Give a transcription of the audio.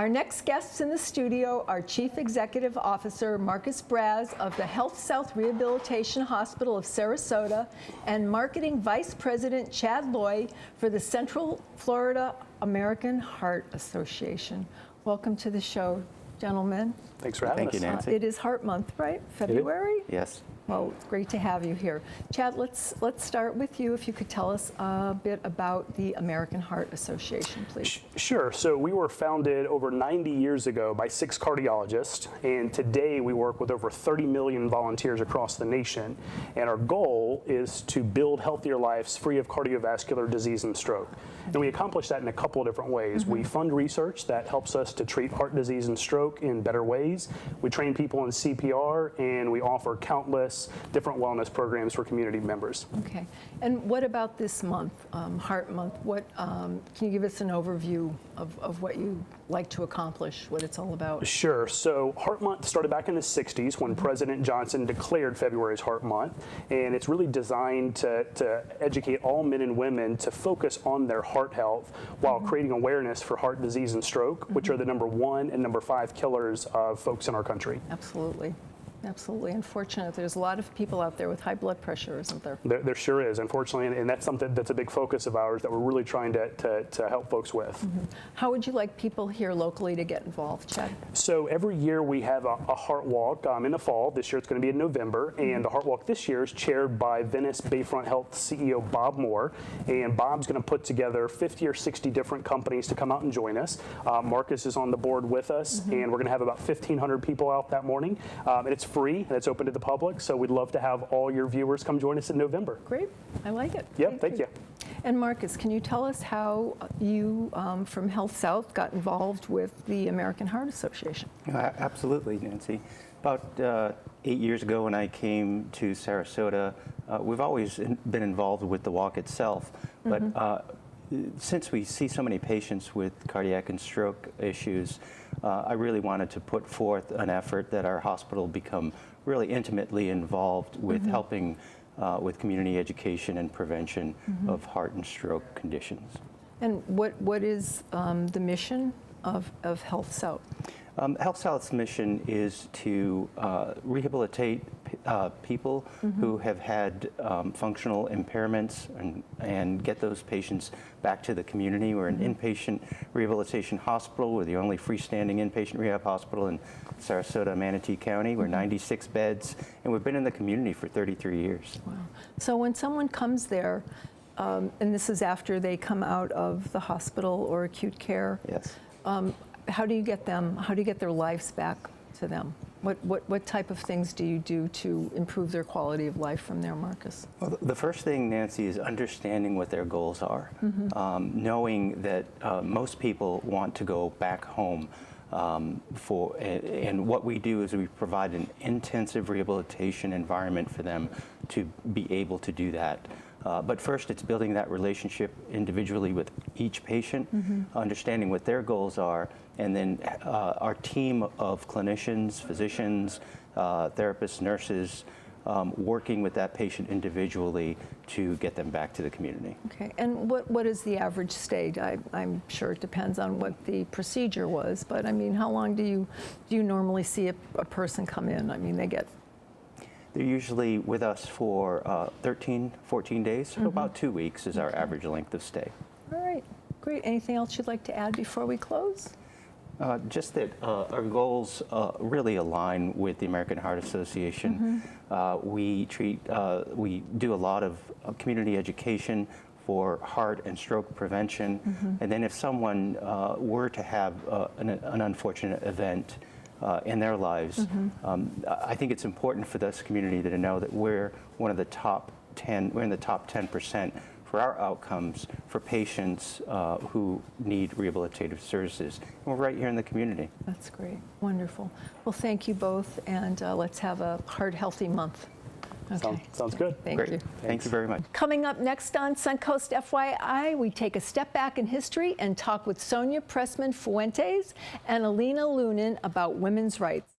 Our next guests in the studio are Chief Executive Officer Marcus Braz of the Healthsouth Rehabilitation Hospital of Sarasota and Marketing Vice President Chad Loy for the Central Florida American Heart Association. Welcome to the show, gentlemen. Thanks for having us. Thank you, Nancy. It is Heart Month, right? February? Yes. Well, it's great to have you here. Chad, let's start with you. If you could tell us a bit about the American Heart Association, please. Sure. So we were founded over 90 years ago by 6 cardiologists, and today we work with over 30 million volunteers across the nation. And our goal is to build healthier lives free of cardiovascular disease and stroke. And we accomplish that in a couple of different ways. We fund research that helps us to treat heart disease and stroke in better ways. We train people in CPR, and we offer countless different wellness programs for community members. Okay. And what about this month, Heart Month? What can you give us an overview of what you like to accomplish, what it's all about? Sure. So Heart Month started back in the 60s when President Johnson declared February as Heart Month, and it's really designed to educate all men and women to focus on their heart health while creating awareness for heart disease and stroke, which are the #1 and #5 killers of folks in our country. Absolutely. Absolutely. Unfortunate. There's a lot of people out there with high blood pressure, isn't there? There sure is, unfortunately, and that's something that's a big focus of ours that we're really trying to help folks with. How would you like people here locally to get involved, Chad? So every year we have a Heart Walk in the fall. This year it's going to be in November, and the Heart Walk this year is chaired by Venice Bayfront Health CEO Bob Moore, and Bob's going to put together 50 or 60 different companies to come out and join us. Marcus is on the board with us, and we're going to have about 1,500 people out that morning, and it's free and it's open to the public, so we'd love to have all your viewers come join us in November. Great. I like it. Yep, thank you. And Marcus, can you tell us how you from Healthsouth got involved with the American Heart Association? Absolutely, Nancy. About 8 years ago when I came to Sarasota, we've always been involved with the walk itself, but since we see so many patients with cardiac and stroke issues, I really wanted to put forth an effort that our hospital become really intimately involved with helping with community education and prevention of heart and stroke conditions. And what is the mission of Healthsouth? Healthsouth's mission is to rehabilitate people who have had functional impairments and get those patients back to the community. We're an inpatient rehabilitation hospital. We're the only freestanding inpatient rehab hospital in Sarasota, Manatee County. We're 96 beds, and we've been in the community for 33 years. Wow. So when someone comes there, and this is after they come out of the hospital or acute care, yes. How do you get their lives back to them? What type of things do you do to improve their quality of life from there, Marcus? Well, the first thing, Nancy, is understanding what their goals are. Knowing that most people want to go back home and what we do is we provide an intensive rehabilitation environment for them to be able to do that. But first, it's building that relationship individually with each patient, understanding what their goals are, and then our team of clinicians, physicians, therapists, nurses, working with that patient individually to get them back to the community. Okay, and what is the average stay? I'm sure it depends on what the procedure was, but I mean, how long do you normally see a person come in? I mean, they're usually with us for 13, 14 days, so about 2 weeks is our average length of stay. All right, great. Anything else you'd like to add before we close? Just that our goals really align with the American Heart Association. We do a lot of community education for heart and stroke prevention, and then if someone were to have an unfortunate event in their lives, I think it's important for this community to know that we're one of the top 10. We're in the top 10% for our outcomes for patients who need rehabilitative services. And we're right here in the community. That's great. Wonderful. Well, thank you both, and let's have a Heart Healthy Month. Okay. Sounds good. Thank you. Thank you very much. Coming up next on Suncoast FYI, we take a step back in history and talk with Sonia Pressman Fuentes and Alina Lunin about women's rights.